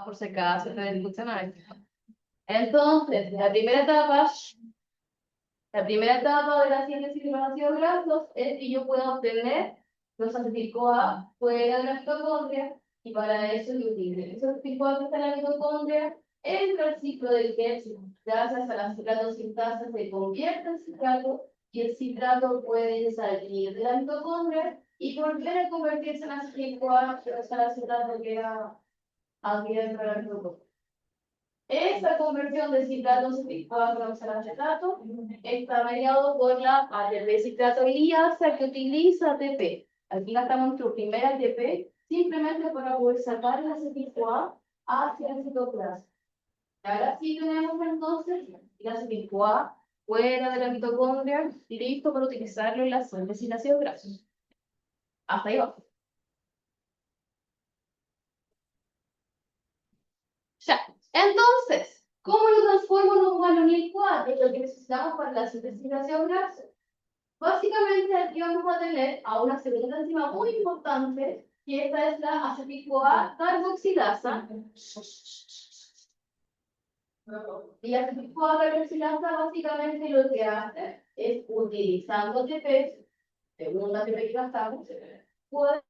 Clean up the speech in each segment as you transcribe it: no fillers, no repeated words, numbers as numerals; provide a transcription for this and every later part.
por si acaso, esta es funcional. Entonces, la primera etapa de la síntesis de los ácidos grasos es que yo pueda obtener los acetil-CoA fuera de la mitocondria, y para eso yo utilizo esos acetil-CoA que están en la mitocondria, entra el ciclo del que gracias a la citratosintasa se convierte en citrato, y el citrato puede salir de la mitocondria y volver a convertirse en acetil-CoA, pero es el acetato que era aquí dentro de la mitocondria. Esta conversión de citrato a oxalacetato está mediado por la ATP-citrato liasa que utiliza ATP. Aquí gastamos nuestro primer ATP simplemente para poder sacar el acetil-CoA hacia el citoplasma. Ahora sí tenemos entonces el acetil-CoA fuera de la mitocondria, listo para utilizarlo en la síntesis de ácidos grasos. Hasta ahí va. Ya. Entonces, ¿cómo lo transformo en un valonil 4? Lo que necesitamos para la síntesis de ácidos grasos. Básicamente aquí vamos a tener a una segunda enzima muy importante, que esta es la acetil-CoA carboxilasa. Y acetil-CoA carboxilasa básicamente lo que hace es, utilizando ATP, según la ATP que gastamos, puede.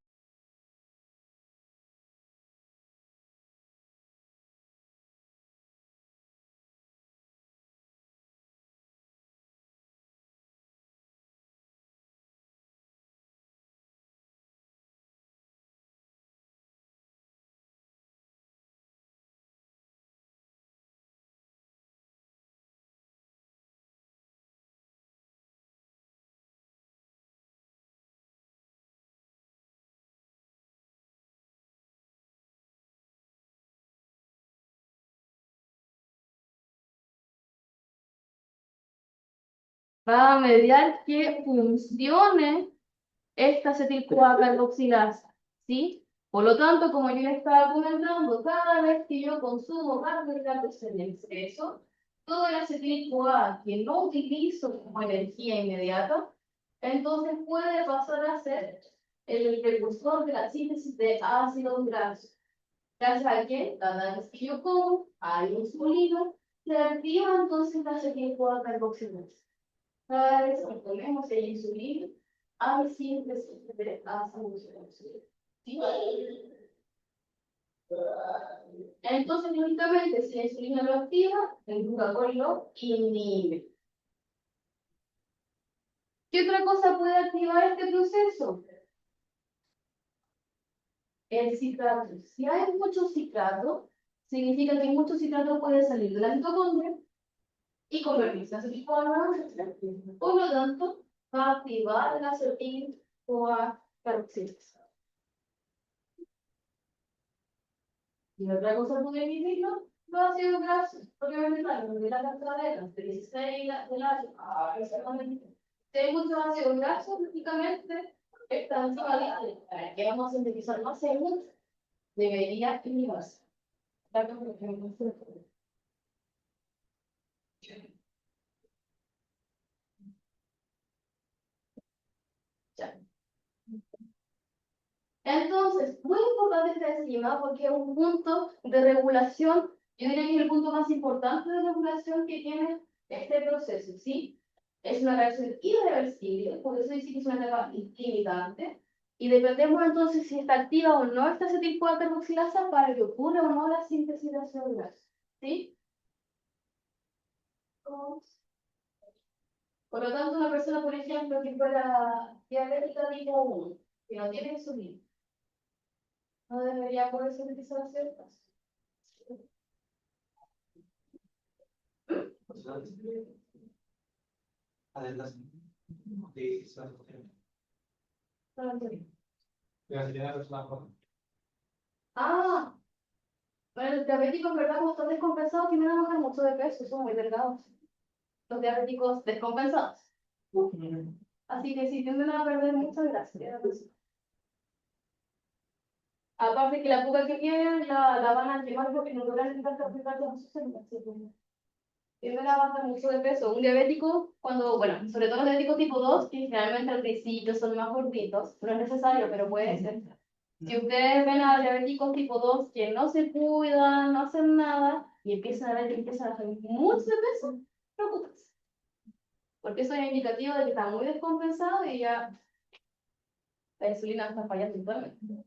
Va a mediar que funcione esta acetil-CoA carboxilasa, ¿sí? Por lo tanto, como yo les estaba comentando, cada vez que yo consumo carbohidratos en exceso, todo el acetil-CoA que no utilizo como energía inmediata, entonces puede pasar a ser el precursor de la síntesis de ácidos grasos. Gracias a que cada vez que yo como, hay insulina, se activa entonces la acetil-CoA carboxilasa. Cada vez que comemos el insulina, hay síntesis de ácidos grasos. ¿Sí? Entonces, lógicamente, si la insulina lo activa, el glucagón lo inhibe. ¿Qué otra cosa puede activar este proceso? El citrato. Si hay mucho citrato, significa que mucho citrato puede salir de la mitocondria y convertirse en acetil-CoA. Por lo tanto, va a activar la acetil-CoA carboxilasa. Y otra cosa puede inhibirlo, los ácidos grasos, obviamente la cadena, de 16 del ácido. Si hay muchos ácidos grasos, lógicamente, esta enzima dice, para que vamos a sintetizar más seguros, debería inhibirse. Ya. Entonces, muy importante esta enzima porque es un punto de regulación, yo diría que es el punto más importante de regulación que tiene este proceso, ¿sí? Es una reacción irreversible, por eso dice que es una etapa limitante, y dependemos entonces si está activa o no esta acetil-CoA carboxilasa para que ocurra o no la síntesis de ácido graso, ¿sí? Por lo tanto, una persona, por ejemplo, que fuera diabética tipo 1, que no tiene insulina, no debería poder sintetizar ácido graso. Ah, bueno, los diabéticos, en verdad, como están descompensados, tienen a bajar mucho de peso, son muy delgados. Los diabéticos descompensados. Así que sí, tienden a perder mucha grasa. Aparte que la puca que tienen la van a quemar porque no logran aplicar sus células. Tienden a bajar mucho de peso. Un diabético, cuando, bueno, sobre todo los diabéticos tipo 2, que generalmente al principio son más gorditos, no es necesario, pero puede ser. Si ustedes ven a diabéticos tipo 2 que no se cuidan, no hacen nada, y empiezan a ver que empiezan a hacer mucho de peso, preocúpense. Porque eso es indicativo de que está muy descompensado y ya la insulina está fallando totalmente.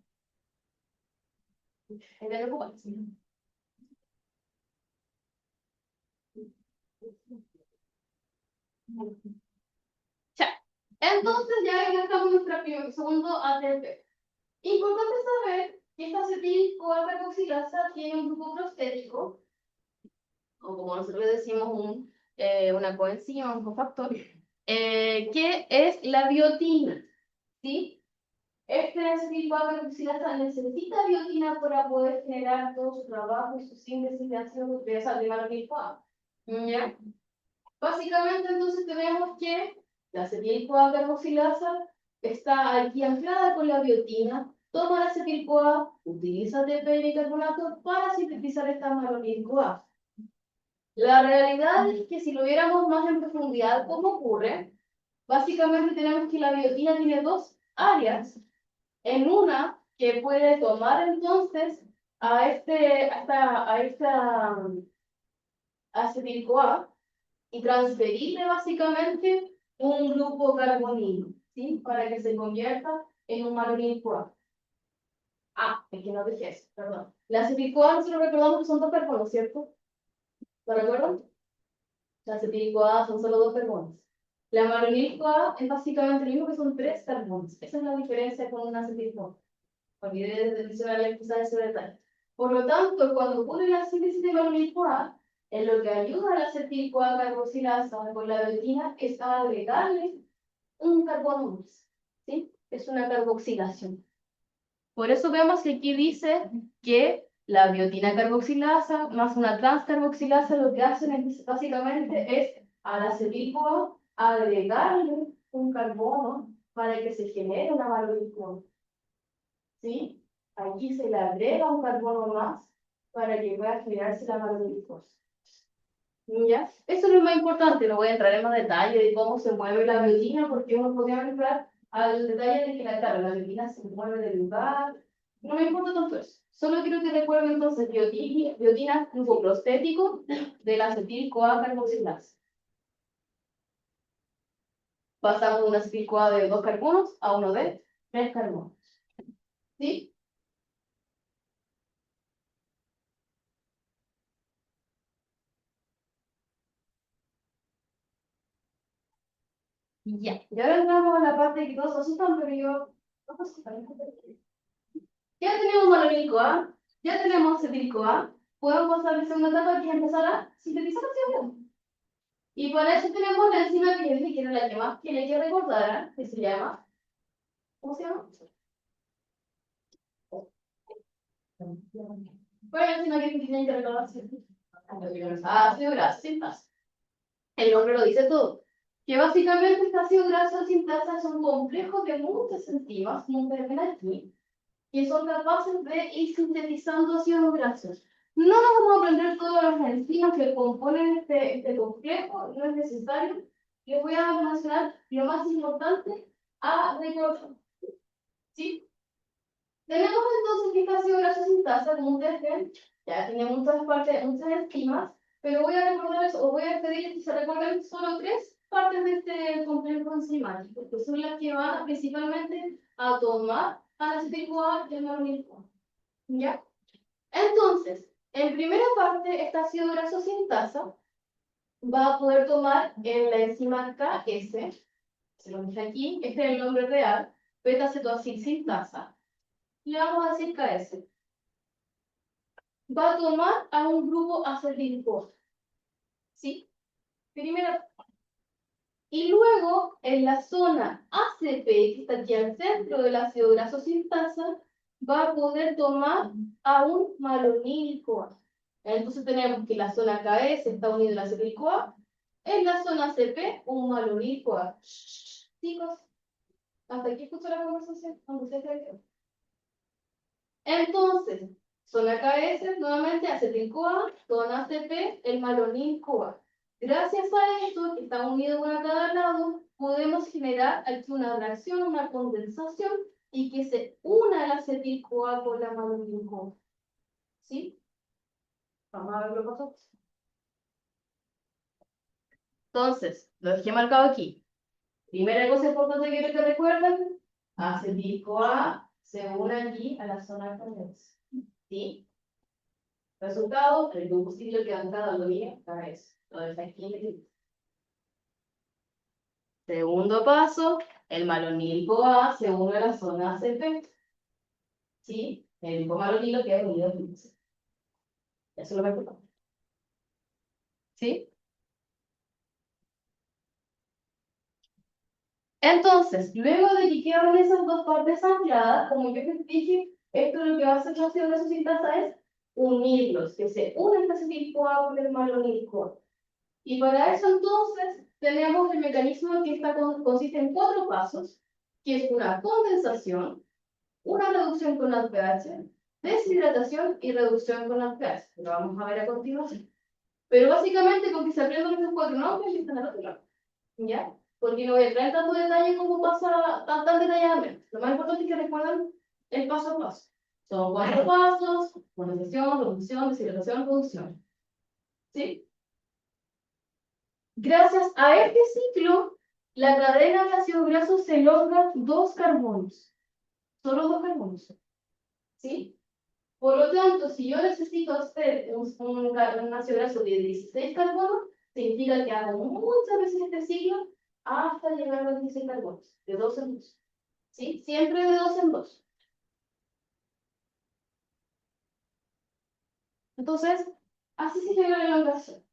Es de preocuparse. Ya. Entonces ya estamos en nuestro segundo ATP. Importante saber que esta acetil-CoA-carboxilasa tiene un grupo prostético, o como nosotros le decimos, una coenzima, un cofactor, que es la biotina, ¿sí? Este acetil-CoA-carboxilasa necesita biotina para poder generar todo su trabajo y su síntesis de ácido nucleosa de acetil-CoA. ¿Ya? Básicamente, entonces tenemos que la acetil-CoA-carboxilasa está aquí anclada con la biotina, toma la acetil-CoA, utiliza ATP y bicarbonato para sintetizar esta malonil-CoA. La realidad es que si lo viéramos más en profundidad, ¿cómo ocurre? Básicamente tenemos que la biotina tiene dos áreas. En una que puede tomar entonces a esta acetil-CoA y transferirle básicamente un grupo carbonilo, ¿sí? Para que se convierta en un malonil-CoA. Ah, es que no dije eso, perdón. La acetil-CoA, nosotros recordamos que son dos carbonos, ¿cierto? ¿Lo recuerdan? La acetil-CoA son solo dos carbonos. La malonil-CoA es básicamente lo mismo que son tres carbonos. Esa es la diferencia con una acetil-CoA. Olvidé de mencionarle quizás ese detalle. Por lo tanto, cuando ocurre la síntesis de malonil-CoA, en lo que ayuda a la acetil-CoA carboxilasa con la biotina es a agregarle un carbono más, ¿sí? Es una carboxilación. Por eso vemos que aquí dice que la biotina carboxilasa más una transcarboxilasa lo que hacen es básicamente es a la acetil-CoA agregarle un carbono para que se genere una malonil-CoA. ¿Sí? Aquí se le agrega un carbono más para que pueda generarse la malonil-CoA. ¿Ya? Eso es lo más importante, no voy a entrar en más detalle de cómo se mueve la biotina, porque uno podría entrar al detalle de que la biotina se mueve del lugar. No me importa tanto eso. Solo quiero que recuerden entonces biotina grupo prostético de la acetil-CoA carboxilasa. Pasamos de una acetil-CoA de 2 carbonos a uno de 3 carbonos. ¿Sí? Ya. Y ahora entramos a la parte que todos asustan, pero yo no me asustan. Ya tenemos malonil-CoA, ya tenemos acetil-CoA. Podemos pasar a la segunda etapa que es empezar a sintetizar CO2. Y para eso tenemos la enzima que yo dije que era la que más tiene que recordar, que se llama, ¿cómo se llama? ¿Cuál es la enzima que tienen que recordar? Ácido graso sintasa. El nombre lo dice todo. Que básicamente este ácido graso sintasa son complejos de muchas enzimas, como ustedes ven aquí, que son capaces de ir sintetizando ácidos grasos. No nos vamos a aprender todas las enzimas que componen este complejo, no es necesario. Les voy a mencionar lo más importante a recordar. ¿Sí? Tenemos entonces que esta ácido graso sintasa, como ustedes ven, ya tiene muchas partes, muchas enzimas, pero voy a recordarles, o voy a pedir que se recuerden solo tres partes de este complejo enzimático, que son las que van principalmente a tomar a la acetil-CoA y al malonil-CoA. ¿Ya? Entonces, en primera parte, esta ácido graso sintasa va a poder tomar en la enzima KS, se lo dije aquí, este es el nombre real, beta-cetoacil sintasa, y le vamos a decir KS. Va a tomar a un grupo acetil-CoA, ¿sí? Primera. Y luego, en la zona ACP, que está aquí al centro del ácido graso sintasa, va a poder tomar a un malonil-CoA. Entonces tenemos que la zona KS está unida al acetil-CoA, en la zona ACP un malonil-CoA. Chicos, hasta aquí escucho la conversación, aunque ustedes crean. Entonces, zona KS, nuevamente acetil-CoA, zona ACP, el malonil-CoA. Gracias a esto, que están unidos uno a cada lado, podemos generar aquí una reacción, una condensación, y que se una el acetil-CoA con la malonil-CoA. ¿Sí? Vamos a ver lo que pasó. Entonces, lo dejé marcado aquí. Primera cosa importante que quiero que recuerden, acetil-CoA se une aquí a la zona condensa. ¿Sí? Resultado, el combustible que han dado bien, acá es. Lo deja aquí. Segundo paso, el malonil-CoA se une a la zona ACP. ¿Sí? El grupo malonilo queda unido al índice. Eso lo recuerdo. ¿Sí? Entonces, luego de que quedan esas dos partes ancladas, como yo les dije, esto lo que va a hacer la acción de suscitasa es unirlos, que se unen el acetil-CoA con el malonil-CoA. Y para eso entonces tenemos el mecanismo que consiste en 4 pasos, que es una condensación, una reducción con pH, deshidratación y reducción con pH. Lo vamos a ver a continuación. Pero básicamente con que se aprendan esos 4 nombres y están al otro lado. ¿Ya? Porque no voy a entrar en tanto detalle como pasa tan detalladamente. Lo más importante es que recuerden el paso a paso. Son 4 pasos: condensación, reducción, deshidratación, reducción. ¿Sí? Gracias a este ciclo, la cadena de ácidos grasos se logra 2 carbonos. Solo 2 carbonos. ¿Sí? Por lo tanto, si yo necesito hacer un ácido graso de 16 carbonos, significa que hago muchas veces este ciclo hasta llegar a los 16 carbonos, de 2 en 2. ¿Sí? Siempre de 2 en 2. Entonces, así se llega a la elongación.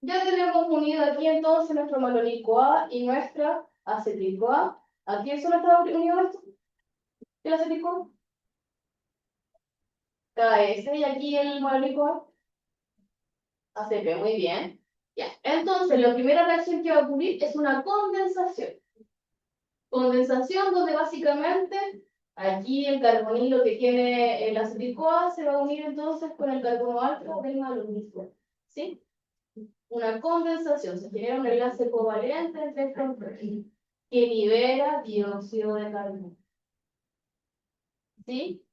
Ya tenemos unido aquí entonces nuestro malonil-CoA y nuestra acetil-CoA. ¿A quién solo está unido esto? ¿El acetil-CoA? KS y aquí el malonil-CoA. ACP, muy bien. Ya. Entonces, la primera reacción que va a ocurrir es una condensación. Condensación donde básicamente aquí el carbonilo que tiene el acetil-CoA se va a unir entonces con el carbono alfa del malonil-CoA. ¿Sí? Una condensación, se genera un enlace covalente entre estos dos que libera dióxido de carbono. ¿Sí?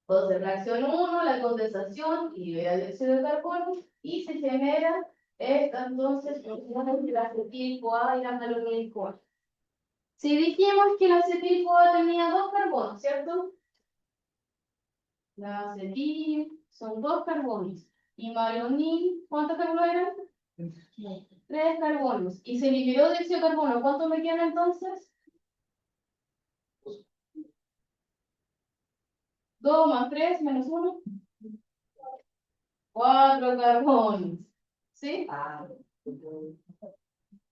Entonces, reacción 1, la condensación libera dióxido de carbono y se genera esta entonces el acetil-CoA y la malonil-CoA. Si dijimos que el acetil-CoA tenía 2 carbonos, ¿cierto? La acetil son 2 carbonos. Y malonil, ¿cuántos carbonos eran? 3 carbonos. Y se liberó dióxido de carbono. ¿Cuánto me quedan entonces? 2 más 3 menos 1. 4 carbonos. ¿Sí?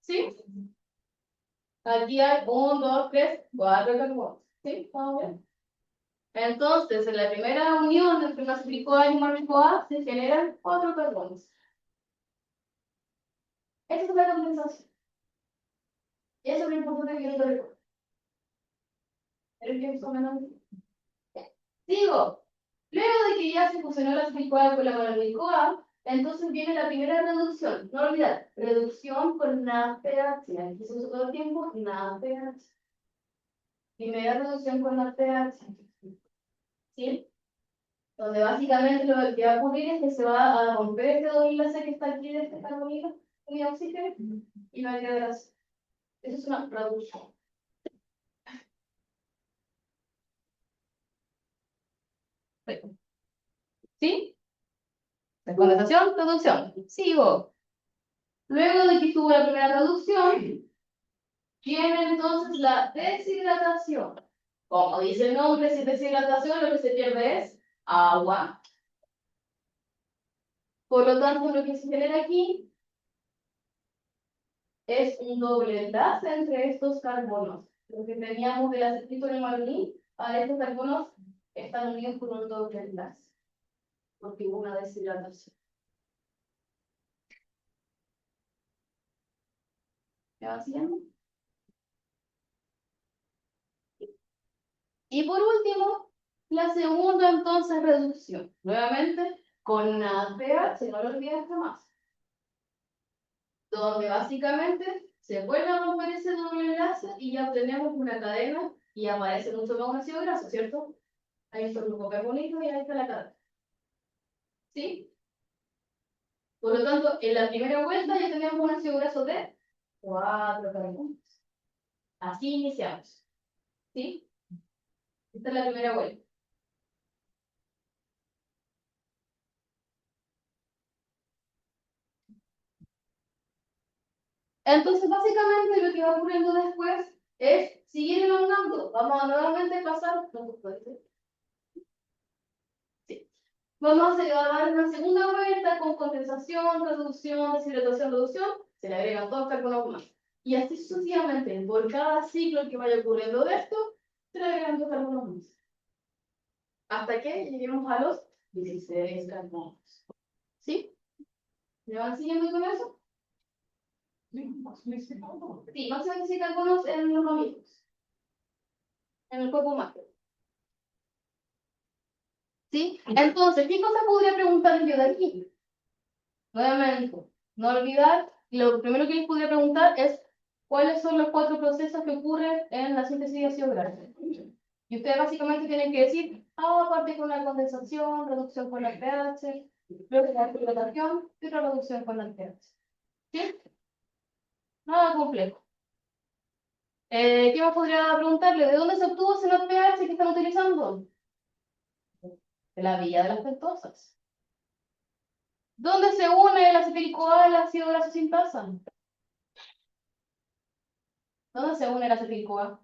¿Sí? Aquí hay 1, 2, 3, 4 carbonos. ¿Sí? ¿Vamos bien? Entonces, en la primera unión entre un acetil-CoA y un malonil-CoA se generan 4 carbonos. Esta es la condensación. Eso es lo importante que yo te recuerdo. El tiempo menos. Sigo. Luego de que ya se fusionó la acetil-CoA con la malonil-CoA, entonces viene la primera reducción. No olvidar, reducción con NaPH. Aquí se usa todo el tiempo NaPH. Primera reducción con NaPH. ¿Sí? Donde básicamente lo que va a ocurrir es que se va a romper este doble enlace que está aquí de este carbonilo y oxígeno y va a quedar así. Eso es una reducción. ¿Sí? Condensación, reducción. Sigo. Luego de que tuvo la primera reducción, viene entonces la deshidratación. Como dice el nombre, si es deshidratación, lo que se pierde es agua. Por lo tanto, lo que se genera aquí es un doble enlace entre estos carbonos. Lo que teníamos del acetil con el malonil, a estos carbonos están unidos por un doble enlace, porque hubo una deshidratación. ¿Me va siguiendo? Y por último, la segunda entonces reducción. Nuevamente, con NaPH, no lo olvides jamás. Donde básicamente Se vuelve a romper ese doble enlace y ya obtenemos una cadena y aparece mucho más un ácido graso, ¿cierto? Ahí está el grupo carbónico y ahí está la cadena. ¿Sí? Por lo tanto, en la primera vuelta ya tenemos un ácido graso de 4 carbonos. Así iniciamos. ¿Sí? Esta es la primera vuelta. Entonces, básicamente, lo que va ocurriendo después es seguir elongando. Vamos a nuevamente pasar. Sí. Vamos a dar una segunda vuelta con condensación, reducción, deshidratación, reducción. Se le agregan 2 carbonos más. Y así sucesivamente, por cada ciclo que vaya ocurriendo de esto, se le agregan 2 carbonos más. Hasta que lleguemos a los 16 carbonos. ¿Sí? ¿Me van siguiendo con eso? Sí, máximo 16 carbonos en los mamíferos. En el cuerpo humano. ¿Sí? Entonces, ¿qué cosa podría preguntar yo de aquí? Nuevamente, no olvidar, lo primero que les podría preguntar es cuáles son los 4 procesos que ocurren en la síntesis de ácido graso. Y ustedes básicamente tienen que decir, parte con la condensación, reducción con la pH, luego la hidratación y otra reducción con la pH. ¿Sí? Nada complejo. ¿Qué más podría preguntarle? ¿De dónde se obtuvo ese pH que están utilizando? De la vía de las pentosas. ¿Dónde se une el acetil-CoA al ácido graso sin tasa? ¿Dónde se une el acetil-CoA?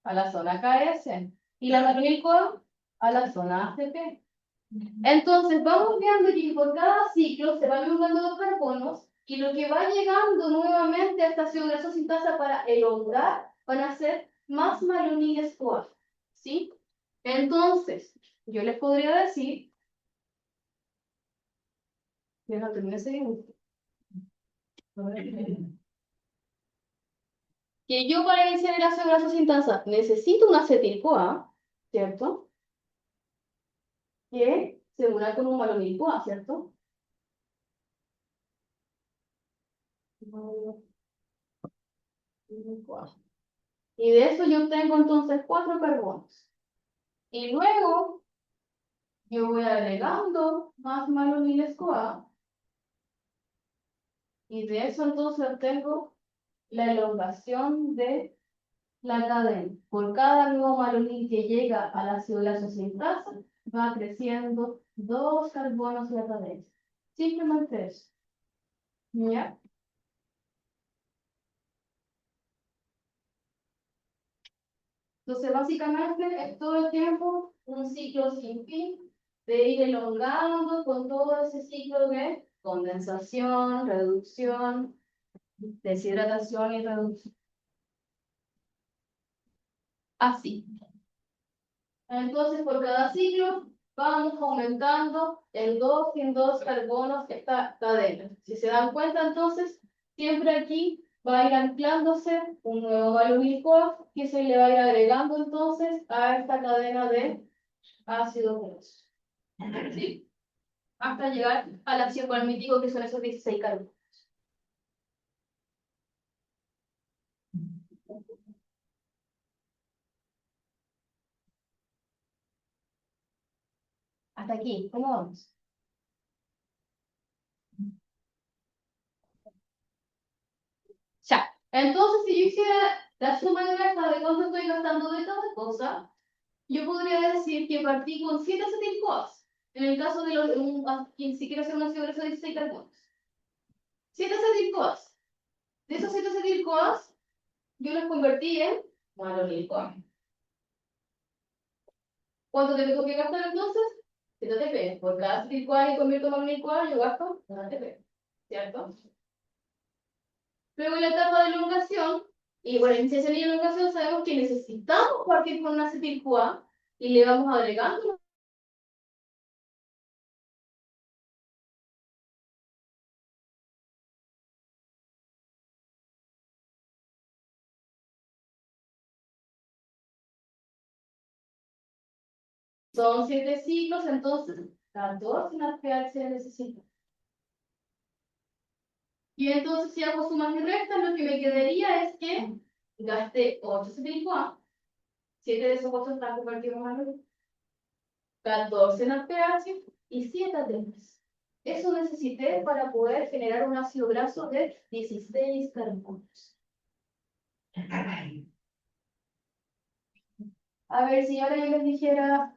A la zona KS. ¿Y la carbonil-CoA? A la zona ACP. Entonces, vamos viendo que por cada ciclo se van elongando los carbonos y lo que va llegando nuevamente a esta ácido graso sin tasa para elongar van a ser más maloniles CoA. ¿Sí? Entonces, yo les podría decir, déjame terminar ese dibujo. Que yo para iniciar el ácido graso sin tasa necesito un acetil-CoA, ¿cierto? Que se una con un malonil-CoA, ¿cierto? Y de eso yo tengo entonces 4 carbonos. Y luego yo voy agregando más maloniles CoA. Y de eso entonces obtengo la elongación de la cadena. Por cada nuevo malonil que llega al ácido graso sin tasa, va creciendo 2 carbonos la cadena. Simplemente eso. ¿Ya? Entonces, básicamente, es todo el tiempo un ciclo sin fin de ir elongando con todo ese ciclo de condensación, reducción, deshidratación y reducción. Así. Entonces, por cada ciclo, vamos aumentando en 2 y en 2 carbonos esta cadena. Si se dan cuenta, entonces, siempre aquí va a ir anclándose un nuevo malonil CoA que se le va a ir agregando entonces a esta cadena de ácido graso. ¿Sí? Hasta llegar al ácido palmítico, que son esos 16 carbonos. Hasta aquí, ¿cómo vamos? Ya. Entonces, si yo hiciera la suma exacta de cuánto estoy gastando de cada cosa, yo podría decir que partí con 7 acetil-CoAs. En el caso de quien si quiere hacer un ácido graso de 16 carbonos. 7 acetil-CoAs. De esos 7 acetil-CoAs, yo los convertí en malonil-CoA. ¿Cuánto tengo que gastar entonces? 7 ATP. Por cada acetil-CoA que convierto en malonil-CoA, yo gasto 1 ATP. ¿Cierto? Luego en la etapa de elongación, y bueno, en iniciación y elongación sabemos que necesitamos partir con un acetil-CoA y le vamos agregando. Son 7 ciclos, entonces 14 en las pH se necesitan. Y entonces si hago sumas y restas, lo que me quedaría es que gasté 8 acetil-CoA, 7 de esos 8 están convertidos en malonil, 14 en pH y 7 ATPs. Eso necesité para poder generar un ácido graso de 16 carbonos. A ver, si ahora yo les dijera,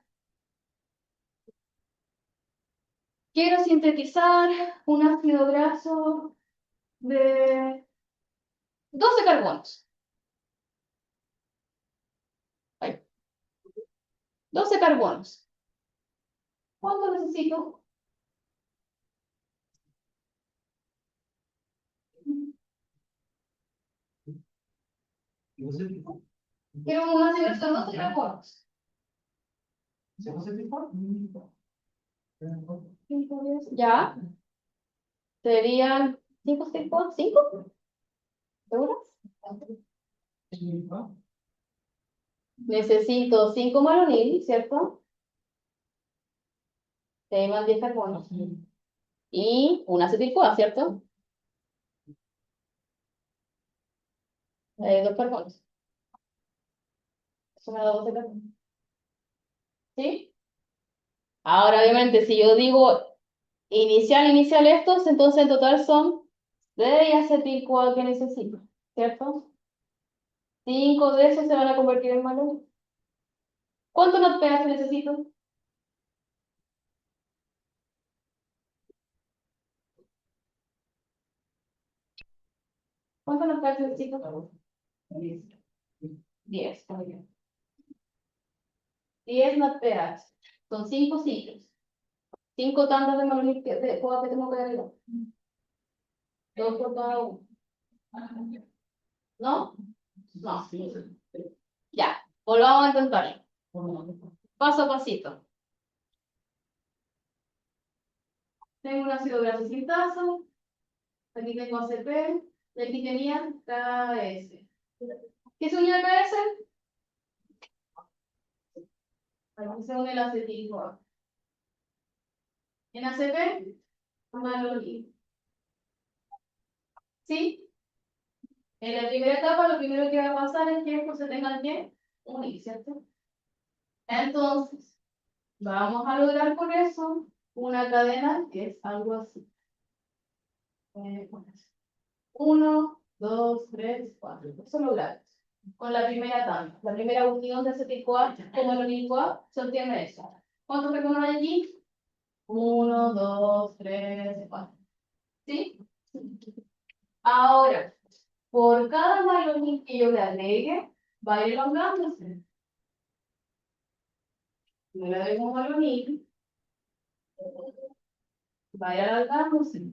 quiero sintetizar un ácido graso de 12 carbonos. Ahí. 12 carbonos. ¿Cuánto necesito? Quiero un ácido graso de 12 carbonos. Ya. Serían 5, 5, 5. ¿Seguros? Necesito 5 malonil, ¿cierto? 6 más 10 carbonos. Y una acetil-CoA, ¿cierto? 2 carbonos. Eso me da 12 carbonos. ¿Sí? Ahora, obviamente, si yo digo inicial estos, entonces en total son 6 acetil-CoA que necesito, ¿cierto? 5 de esos se van a convertir en malonil. ¿Cuánto NADPH necesito? ¿Cuánto NADPH necesito? 10, muy bien. 10 NADPH. Son 5 ciclos. 5 tandas de malonil de CoA que tengo que agregar. 2 por cada uno. ¿No? No. Ya, volvamos a intentarlo. Paso a pasito. Tengo un ácido graso sintasa. Aquí tengo ACP. Y aquí tenía KS. ¿Qué se une a KS? Aquí se une el acetil-CoA. En ACP, malonil. ¿Sí? En la primera etapa, lo primero que va a pasar es que estos se tengan que unir, ¿cierto? Entonces, vamos a lograr con eso una cadena que es algo así. 1, 2, 3, 4. Eso logramos. Con la primera tanda. La primera unión de acetil-CoA con malonil-CoA se obtiene eso. ¿Cuántos carbonos hay aquí? 1, 2, 3, 4. ¿Sí? Ahora, por cada malonil que yo le agregue, va a ir elongándose. Yo le agrego un malonil, va a ir alargándose.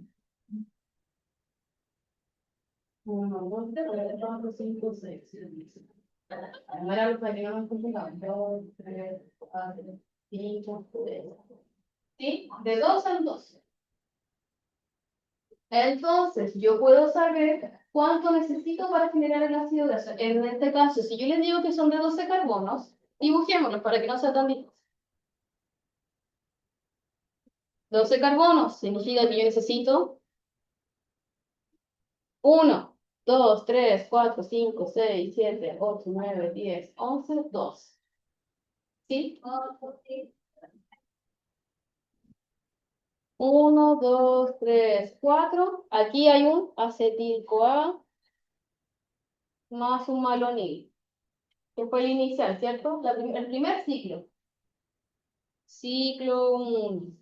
1, 2, 3, 4, 5, 6, 7. Ahora los valores complicamos. 2, 3, 4, 5, 6. ¿Sí? De 2 en 2. Entonces, yo puedo saber cuánto necesito para generar el ácido graso. En este caso, si yo les digo que son de 12 carbonos, dibujémoslos para que no sea tan difícil. 12 carbonos significa que yo necesito 1, 2, 3, 4, 5, 6, 7, 8, 9, 10, 11, 12. ¿Sí? 1, 2, 3, 4. Aquí hay un acetil-CoA más un malonil, que fue el inicial, ¿cierto? El primer ciclo. Ciclo 1.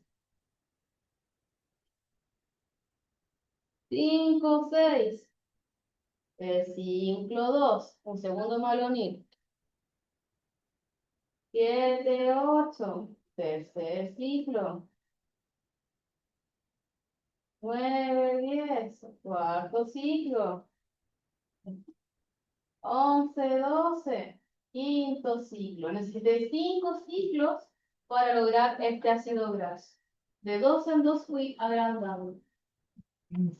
5, 6. El ciclo 2. Un segundo malonil. 7, 8. Tercer ciclo. 9, 10. Cuarto ciclo. 11, 12. Quinto ciclo. Necesité 5 ciclos para lograr este ácido graso. De 2 en 2 fui agrandando.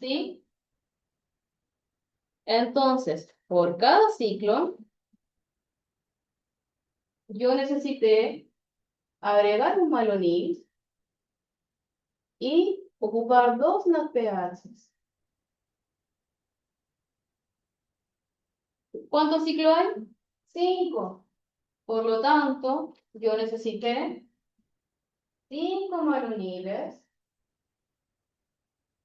¿Sí? Entonces, por cada ciclo, yo necesité agregar un malonil y ocupar 2 NADPHs. ¿Cuántos ciclos hay? 5. Por lo tanto, yo necesité 5 maloniles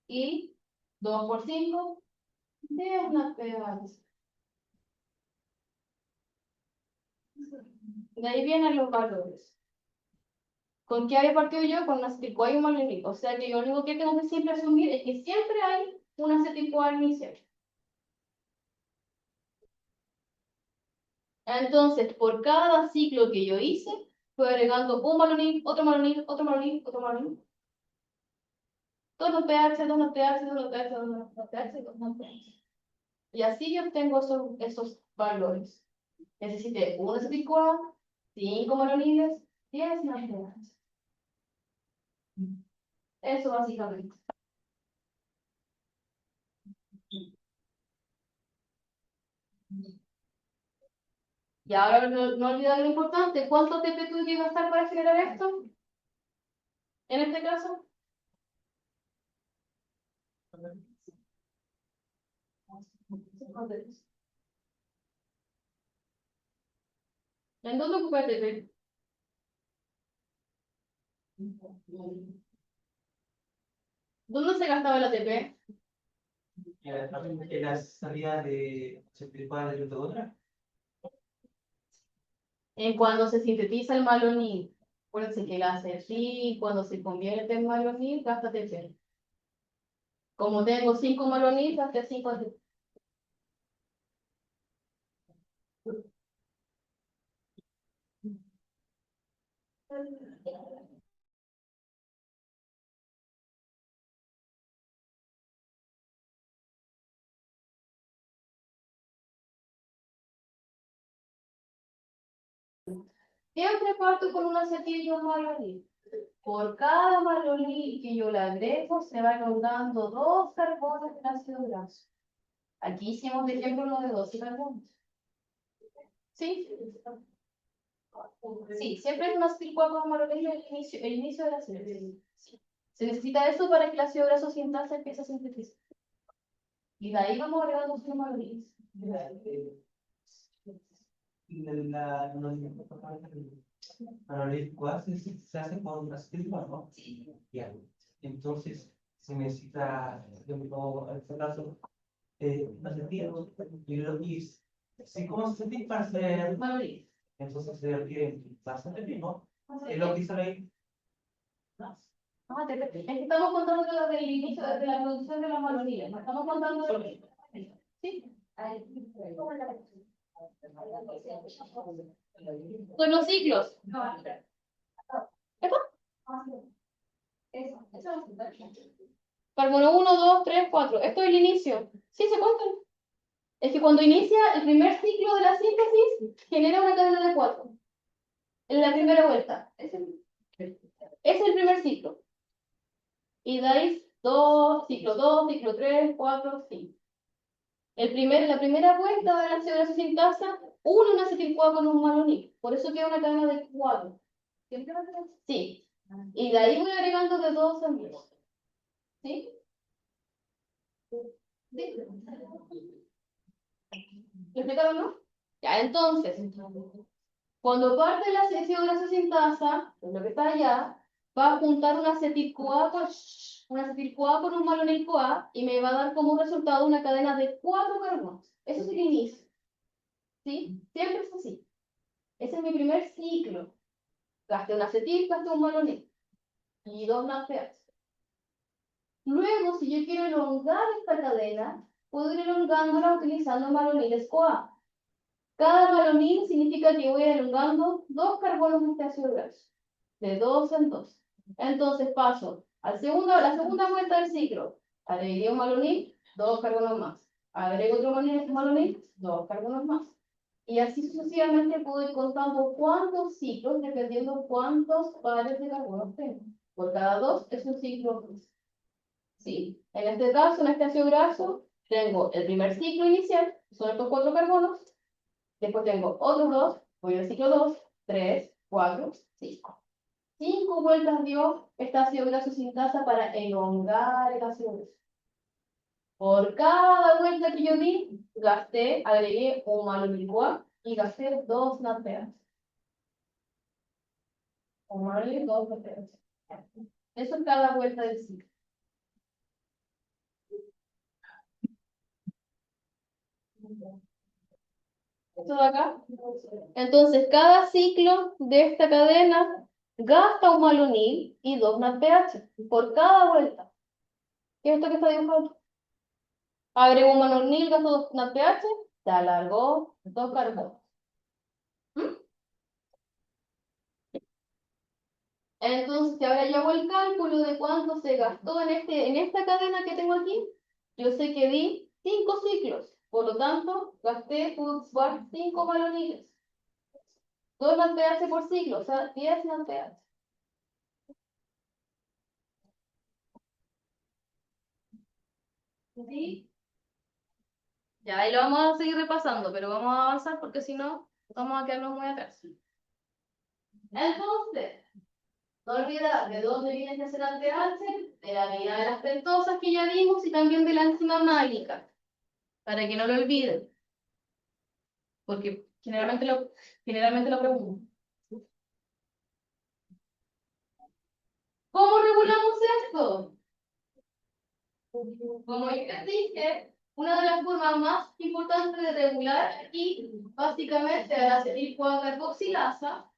y 2 por 5, 10 napeas. De ahí vienen los valores. ¿Con qué había partido yo? Con un acetil-CoA y un malonil. O sea que yo lo único que tengo que siempre asumir es que siempre hay un acetil-CoA inicial. Entonces, por cada ciclo que yo hice, fui agregando un malonil, otro malonil, otro malonil, otro malonil. Dos no pH, dos no pH, dos no pH, dos no pH, dos no pH. Y así yo obtengo esos valores. Necesité un acetil-CoA, 5 maloniles, 10 natrinas. Eso básicamente. Y ahora no olvidar lo importante. ¿Cuánto TP tuve que gastar para generar esto? En este caso. ¿En dónde ocupa el TP? ¿Dónde se gastaba el ATP? En la salida de acetil-CoA de otra. En cuando se sintetiza el malonil. Acuérdense que el acetil, cuando se convierte en malonil, gasta TP. Como tengo 5 malonil, gasté 5 ATP. Siempre parto con un acetil y un malonil. Por cada malonil que yo le agrego, se van ahondando 2 carbonos de ácido graso. Aquí hicimos de ejemplo lo de 12 carbonos. ¿Sí? Sí, siempre es más tipo con malonil el inicio de la síntesis. Se necesita eso para que el ácido graso sintaza empiece a sintetizar. Y de ahí vamos agregando los maloniles. Acetil-CoA se hace con acetil-CoA, ¿no? Sí. Ya. Entonces, se necesita, por ejemplo, en este caso, acetil y si como acetil para hacer Malonil. entonces se requiere bastante bien, ¿no? Es lo que sale ahí. Es que estamos contando desde el inicio, desde la producción de los maloniles. No estamos contando de... ¿Sí? Con los ciclos. Carbono 1, 2, 3, 4. Esto es el inicio. Sí, se cuentan. Es que cuando inicia el primer ciclo de la síntesis, genera una cadena de 4. En la primera vuelta. Es el primer ciclo. Y dais 2, ciclo 3, 4, 5. La primera vuelta de la ácido sintasa, une un acetil-CoA con un malonil. Por eso queda una cadena de 4. Sí. Y de ahí voy agregando de 2 en 2. ¿Sí? ¿Sí? ¿Lo explicaron, no? Ya, entonces, cuando parte la ácido graso sintasa, lo que está allá, va a juntar un acetil-CoA con un malonil-CoA y me va a dar como resultado una cadena de 4 carbonos. Eso es el inicio. ¿Sí? Siempre es así. Ese es mi primer ciclo. Gasté un acetil, gasté un malonil. Y 2 NaCH. Luego, si yo quiero elongar esta cadena, puedo ir elongándola utilizando maloniles CoA. Cada malonil significa que voy elongando 2 carbonos de este ácido graso. De 2 en 2. Entonces paso a la segunda vuelta del ciclo. Agregué un malonil, 2 carbonos más. Agrego otro malonil, 2 carbonos más. Y así sucesivamente puedo ir contando cuántos ciclos, dependiendo cuántos pares de carbonos tengo. Por cada 2 es un ciclo más. ¿Sí? En este caso, en este ácido graso, tengo el primer ciclo inicial, que son estos 4 carbonos. Después tengo otros 2, voy al ciclo 2, 3, 4, 5. 5 vueltas dio este ácido graso sintasa para elongar el ácido graso. Por cada vuelta que yo di, agregué un malonil CoA y gasté 2 NADPH. Un malonil, 2 NADPH. Eso es cada vuelta del ciclo. Esto de acá. Entonces, cada ciclo de esta cadena gasta un malonil y 2 NADPH por cada vuelta. ¿Qué es esto que está dibujado? Agrego un malonil, gasto 2 NADPH, se alargó 2 carbonos. ¿Mm? Entonces, si ahora yo hago el cálculo de cuánto se gastó en esta cadena que tengo aquí, yo sé que di 5 ciclos. Por lo tanto, puedo usar 5 maloniles. 2 NADPH por ciclo, o sea, 10 NADPH. ¿Sí? Ya, ahí lo vamos a seguir repasando, pero vamos a avanzar porque si no, vamos a quedarnos muy atrás. Entonces, no olvidar de dónde viene ese NADPH, de la vida de las pentosas que ya vimos y también de la enzima málica, para que no lo olviden, porque generalmente lo preguntan. ¿Cómo regulamos esto? Como ya les dije, una de las formas más importantes de regular aquí, básicamente, es la acetil-CoA carboxilasa.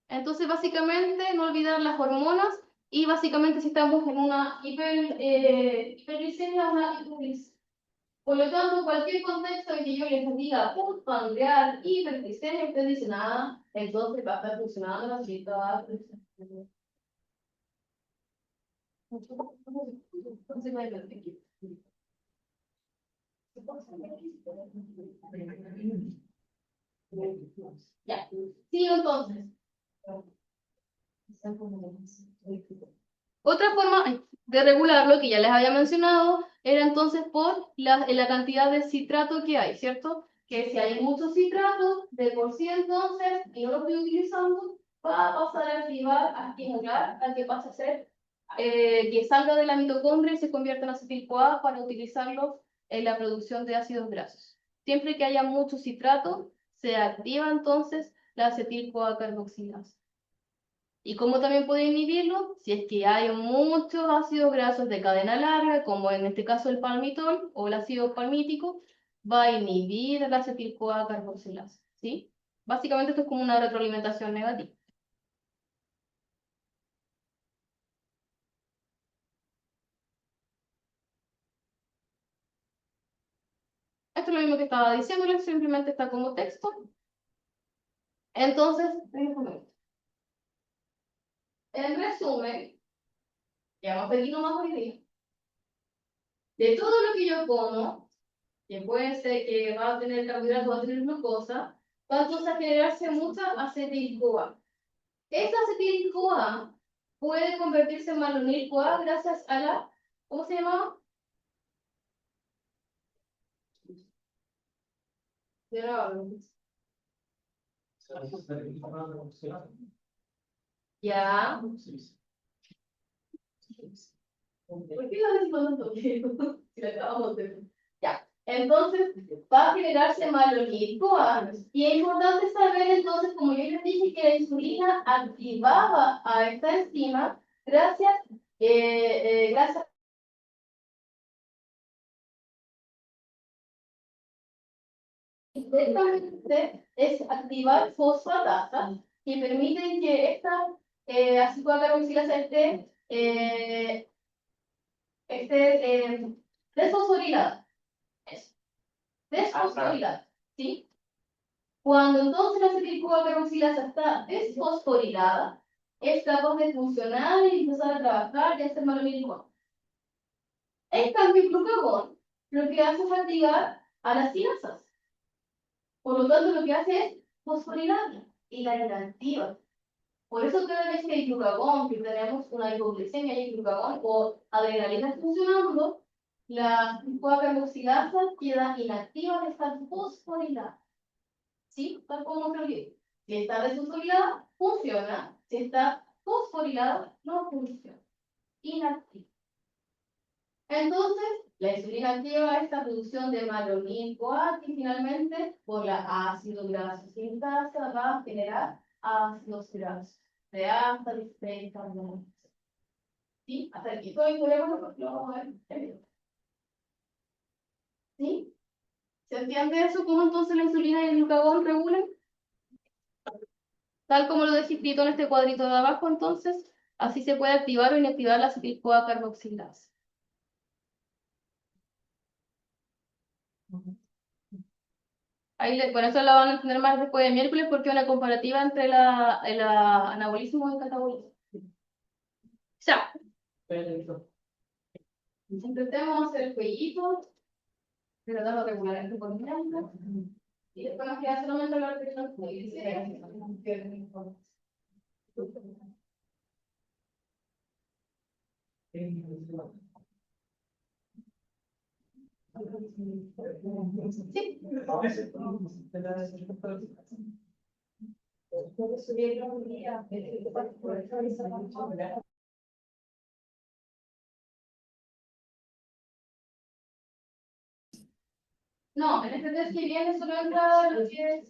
Entonces, básicamente, no olvidar las hormonas y básicamente si estamos en una hiperglicemia o una hipoglicemia. Por lo tanto, cualquier contexto en que yo les diga postprandial, hiperglicemia, ustedes dicen, ah, entonces va a estar funcionando la cita. Ya, sigo entonces. Otra forma de regularlo, que ya les había mencionado, era entonces por la cantidad de citrato que hay, ¿cierto? Que si hay mucho citrato, de por sí entonces, y no lo estoy utilizando, va a pasar a activar, a estimular, a que pase a ser, que salga de la mitocondria y se convierta en acetil-CoA para utilizarlo en la producción de ácidos grasos. Siempre que haya mucho citrato, se activa entonces la acetil-CoA carboxilasa. ¿Y cómo también puede inhibirlo? Si es que hay muchos ácidos grasos de cadena larga, como en este caso el palmitol o el ácido palmítico, va a inhibir la acetil-CoA carboxilasa, ¿sí? Básicamente esto es como una retroalimentación negativa. Esto es lo mismo que estaba diciéndoles, simplemente está como texto. Entonces, en resumen, ya vamos a pedir más hoy día. De todo lo que yo como, que puede ser que va a tener carbohidratos, va a tener glucosa, va entonces a generarse mucha acetil-CoA. Esta acetil-CoA puede convertirse en malonil-CoA gracias a la, ¿cómo se llama? Ya. ¿Por qué lo decimos tanto tiempo? Si lo acabamos de... Ya. Entonces, va a generarse malonil-CoA. Y es importante saber entonces, como yo les dije, que la insulina activaba a esta enzima gracias directamente es activar fosfatasa, que permiten que esta ácido carboxilasa esté desfosforilada. Eso. Desfosforilada, ¿sí? Cuando entonces la acetilcoa-carboxilasa está desfosforilada, es capaz de funcionar y empezar a trabajar y hacer malonil-CoA. En cambio, el glucagón lo que hace es fatigar a las sinasas. Por lo tanto, lo que hace es fosforilarla y la inactiva. Por eso cada vez que hay glucagón, que tenemos una hipoglicemia y hay glucagón o adrenalina funcionando, la coa-carboxilasa queda inactiva de estar fosforilada. ¿Sí? Tal como se olvida. Si está desfosforilada, funciona. Si está fosforilada, no funciona. Inactiva. Entonces, la insulina activa esta producción de malonil-CoA que finalmente, por la ácido graso sintasa, va a generar ácidos grasos de alta carbonato. ¿Sí? Hasta aquí estoy, lo vamos a ver. ¿Sí? ¿Se entiende eso? ¿Cómo entonces la insulina y el glucagón regulan? Tal como lo dejé escrito en este cuadrito de abajo, entonces, así se puede activar o inactivar la acetil-CoA carboxilasa. Bueno, eso lo van a entender más después de miércoles porque es una comparativa entre el anabolismo y el catabolismo. Ya. Intentemos hacer el cuellito, tratarlo regularmente por mirando. Y después nos queda solamente la repetición. No, en este test que viene solo entra lo que es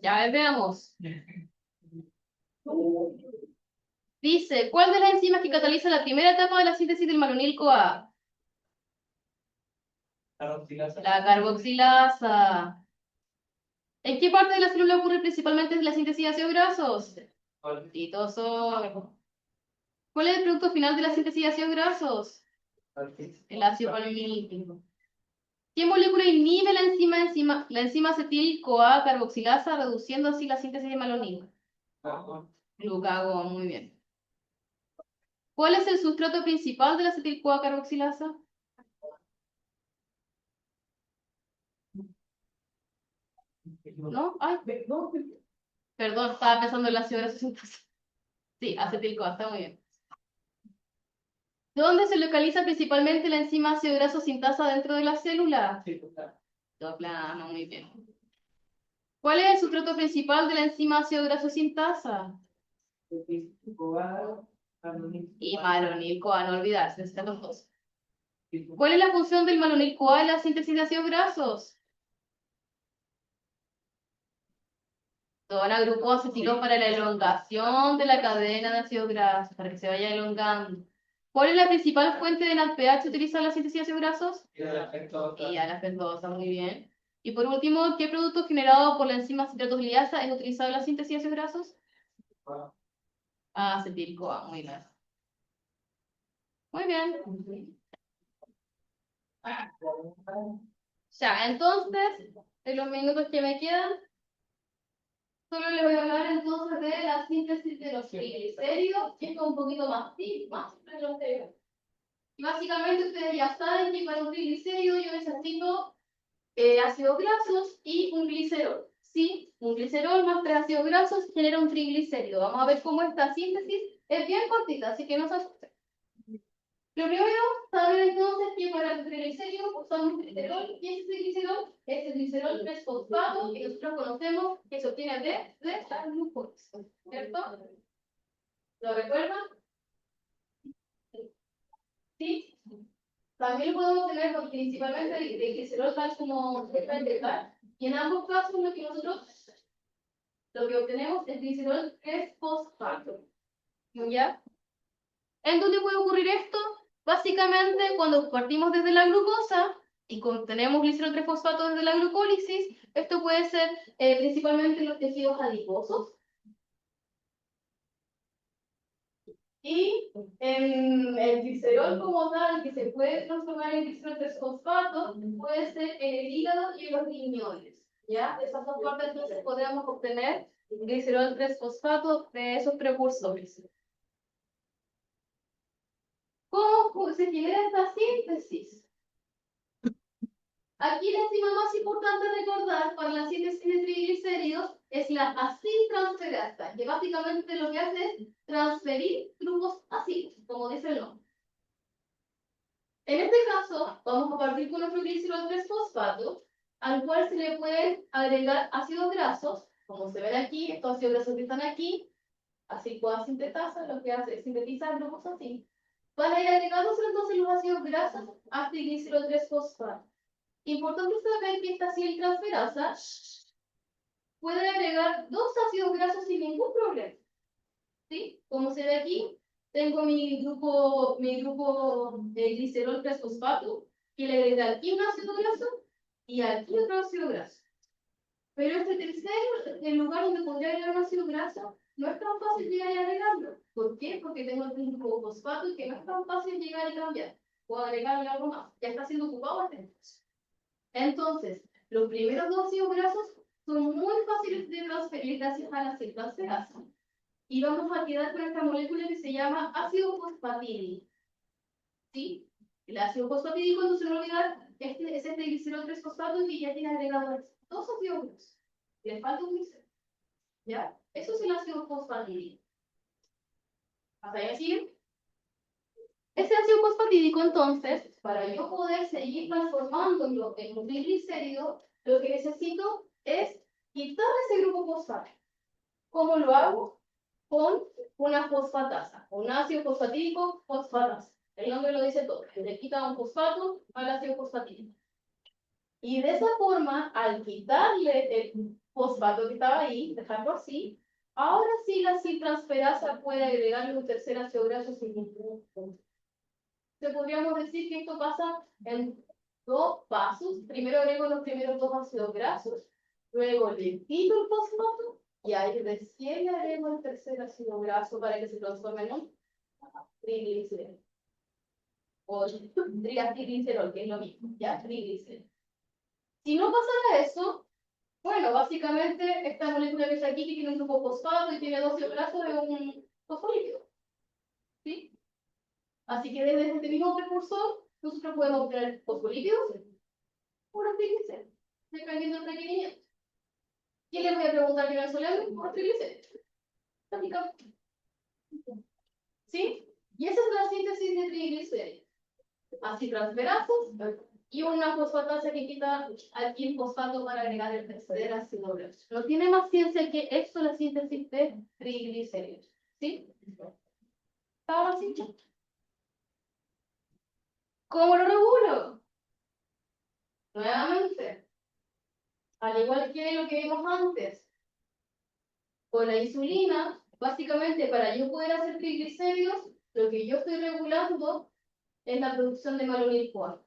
Ya veamos. Dice, ¿cuál de las enzimas que cataliza la primera etapa de la síntesis del malonil-CoA? La carboxilasa. ¿En qué parte de la célula ocurre principalmente la síntesis de ácidos grasos? Citosol. ¿Cuál es el producto final de la síntesis de ácidos grasos? El ácido palmítico. ¿Qué molécula inhibe la enzima acetil-CoA carboxilasa, reduciendo así la síntesis de malonil? Glucagón, muy bien. ¿Cuál es el sustrato principal de la acetil-CoA carboxilasa? ¿No? Ay, perdón, estaba pensando en la ácido graso sintasa. Sí, acetil-CoA, está muy bien. ¿Dónde se localiza principalmente la enzima ácido graso sintasa dentro de la célula? Citoplasma, muy bien. ¿Cuál es el sustrato principal de la enzima ácido graso sintasa? Y malonil-CoA, no olvidarse, necesitan los dos. ¿Cuál es la función del malonil-CoA en la síntesis de ácidos grasos? Dona grupo acetilón para la elongación de la cadena de ácidos grasos, para que se vaya elongando. ¿Cuál es la principal fuente de NADPH utilizada en la síntesis de ácidos grasos? Y a la pentosa, muy bien. Y por último, ¿qué producto generado por la enzima citratosiliasa es utilizado en la síntesis de ácidos grasos? Acetil-CoA, muy bien. Muy bien. Ya, entonces, en los minutos que me quedan, Solo les voy a hablar entonces de la síntesis de los triglicéridos, que es un poquito más simple de los triglicéridos. Y básicamente ustedes ya saben que para un triglicérido yo necesito ácidos grasos y un glicerol. ¿Sí? Un glicerol más 3 ácidos grasos genera un triglicérido. Vamos a ver cómo esta síntesis es bien cortita, así que no se asusten. Lo primero, saber entonces que para el triglicérido usamos glicerol, y ese glicerol es el glicerol 3-fosfato, que nosotros conocemos que se obtiene de la glucosa, ¿cierto? ¿Lo recuerdan? ¿Sí? También lo podemos tener principalmente de glicerol tal como está integral, y en ambos casos lo que obtenemos es glicerol 3-fosfato. ¿Ya? ¿En dónde puede ocurrir esto? Básicamente, cuando partimos desde la glucosa y tenemos glicerol 3-fosfato desde la glucólisis, esto puede ser principalmente en los tejidos adiposos. Y en el glicerol como tal, que se puede transformar en glicerol 3-fosfato, puede ser en el hígado y en los riñones. ¿Ya? De esas dos partes entonces podríamos obtener glicerol 3-fosfato de esos precursores. ¿Cómo se genera esta síntesis? Aquí la enzima más importante a recordar para la síntesis de triglicéridos es la aciltransferasa, que básicamente lo que hace es transferir grupos ácidos, como dice el nombre. En este caso, vamos a partir con nuestro glicerol 3-fosfato, al cual se le pueden agregar ácidos grasos, como se ven aquí, estos ácidos grasos que están aquí, así cuando sintetasa, lo que hace es sintetizar grupos así. Van a ir agregándose entonces los ácidos grasos a este glicerol 3-fosfato. Importante saber que esta aciltransferasa puede agregar 2 ácidos grasos sin ningún problema. ¿Sí? Como se ve aquí, tengo mi grupo de glicerol 3-fosfato, que le agrega aquí un ácido graso y aquí otro ácido graso. Pero este tercero, el lugar donde podría agregar un ácido graso, no es tan fácil llegar y agregarlo. ¿Por qué? Porque tengo el grupo fosfato y que no es tan fácil llegar y cambiar. Puedo agregarle algo más. Ya está siendo ocupado este. Entonces, los primeros 2 ácidos grasos son muy fáciles de transferir gracias a la aciltransferasa. Y vamos a quedar con esta molécula que se llama ácido fosfatídico. ¿Sí? El ácido fosfatídico, no se me olvidar, es este glicerol 3-fosfato que ya tiene agregado 2 ácidos grasos. Le falta un glicerol. ¿Ya? Eso es el ácido fosfatídico. ¿Hasta ahí me siguen? Ese ácido fosfatídico, entonces, para yo poder seguir transformándolo en un triglicérido, lo que necesito es quitar ese grupo fosfato. ¿Cómo lo hago? Con una fosfatasa, un ácido fosfatídico, fosfatasa. El nombre lo dice todo. Le quita un fosfato al ácido fosfatídico. Y de esa forma, al quitarle el fosfato que estaba ahí, dejarlo así, ahora sí la aciltransferasa puede agregarle un tercer ácido graso sin ningún problema. Podríamos decir que esto pasa en 2 pasos. Primero agrego los primeros 2 ácidos grasos, luego le quito el fosfato y ahí recién le agrego el tercer ácido graso para que se transforme en un triglicérido. O triacilglicerol, que es lo mismo, ¿ya? Triglicérido. Si no pasara eso, bueno, básicamente esta molécula que está aquí, que tiene un grupo fosfato y tiene 2 ácidos grasos, es un fosfolípido. ¿Sí? Así que desde este mismo precursor, nosotros podemos obtener fosfolípidos o los triglicéridos, dependiendo del requerimiento. ¿Qué les voy a preguntar que venezolano? Por triglicéridos. ¿Sí? Y esa es la síntesis de triglicéridos. Aciltransferasas y una fosfatasa que quita aquí el fosfato para agregar el tercer ácido graso. No tiene más ciencia que esto, la síntesis de triglicéridos. ¿Sí? ¿Estaba más simple? ¿Cómo lo regulo? Nuevamente, al igual que lo que vimos antes, con la insulina, básicamente para yo poder hacer triglicéridos, lo que yo estoy regulando es la producción de malonil-CoA.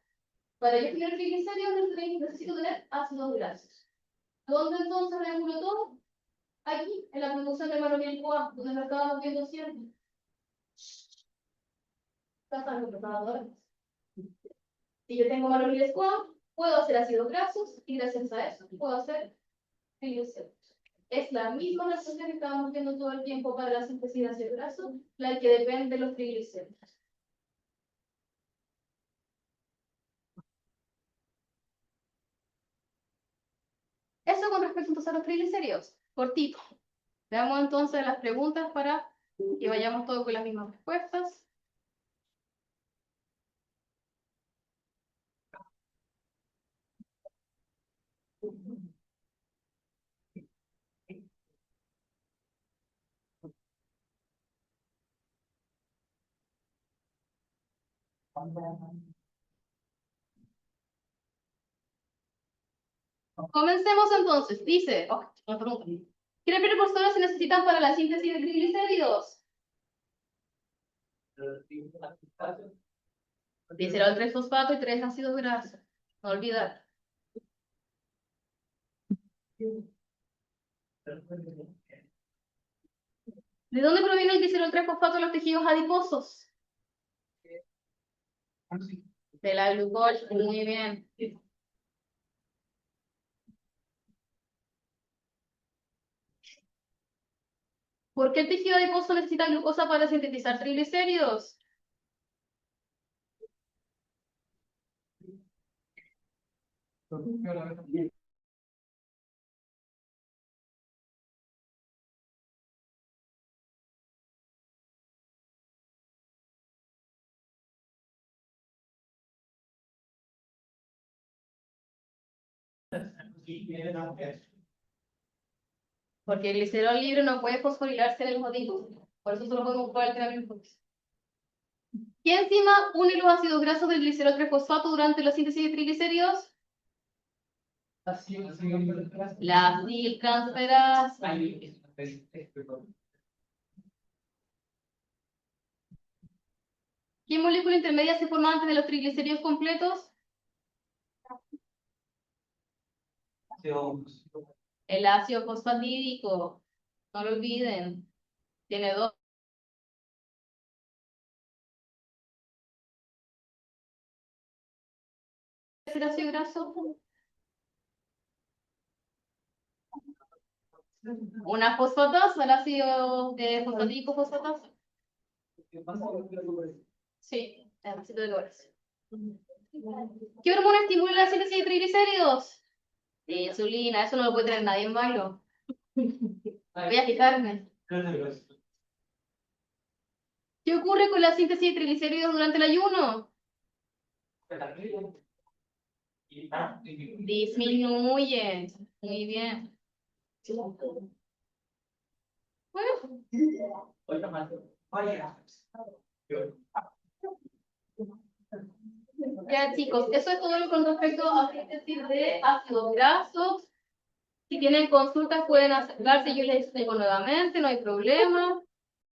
Para yo tener triglicéridos necesito tener ácidos grasos. ¿Dónde entonces regulo todo? Aquí, en la producción de malonil-CoA, donde lo estábamos viendo siempre. Si yo tengo malonil-CoA, puedo hacer ácidos grasos y gracias a eso puedo hacer triglicéridos. Es la misma respuesta que estábamos viendo todo el tiempo para la síntesis de ácido graso, la que depende de los triglicéridos. Eso con respecto entonces a los triglicéridos, cortito. Veamos entonces las preguntas para que vayamos todos con las mismas respuestas. Comencemos entonces. Dice, una pregunta. ¿Qué precursores se necesitan para la síntesis de triglicéridos? Glicerol 3-fosfato y 3 ácidos grasos. No olvidar. ¿De dónde proviene el glicerol 3-fosfato en los tejidos adiposos? De la glucosa, muy bien. ¿Por qué el tejido adiposo necesita glucosa para sintetizar triglicéridos? Porque el glicerol libre no puede fosforilarse en los adiposos. Por eso solo podemos ocupar el terapia. ¿Qué enzima une los ácidos grasos del glicerol 3-fosfato durante la síntesis de triglicéridos? La aciltransferasa. ¿Qué molécula intermedia se forma antes de los triglicéridos completos? El ácido fosfatídico. No lo olviden. Tiene dos. ¿El ácido graso? Una fosfatasa, el ácido fosfatídico fosfatasa. Sí, el ácido de Lorentz. ¿Qué hormona estimula la síntesis de triglicéridos? Insulina, eso no lo puede tener nadie en bailo. Voy a fijarme. ¿Qué ocurre con la síntesis de triglicéridos durante el ayuno? Disminuye. Muy bien. Ya, chicos, eso es todo lo con respecto a síntesis de ácidos grasos. Si tienen consultas pueden acercarse, yo les explico nuevamente, no hay problema.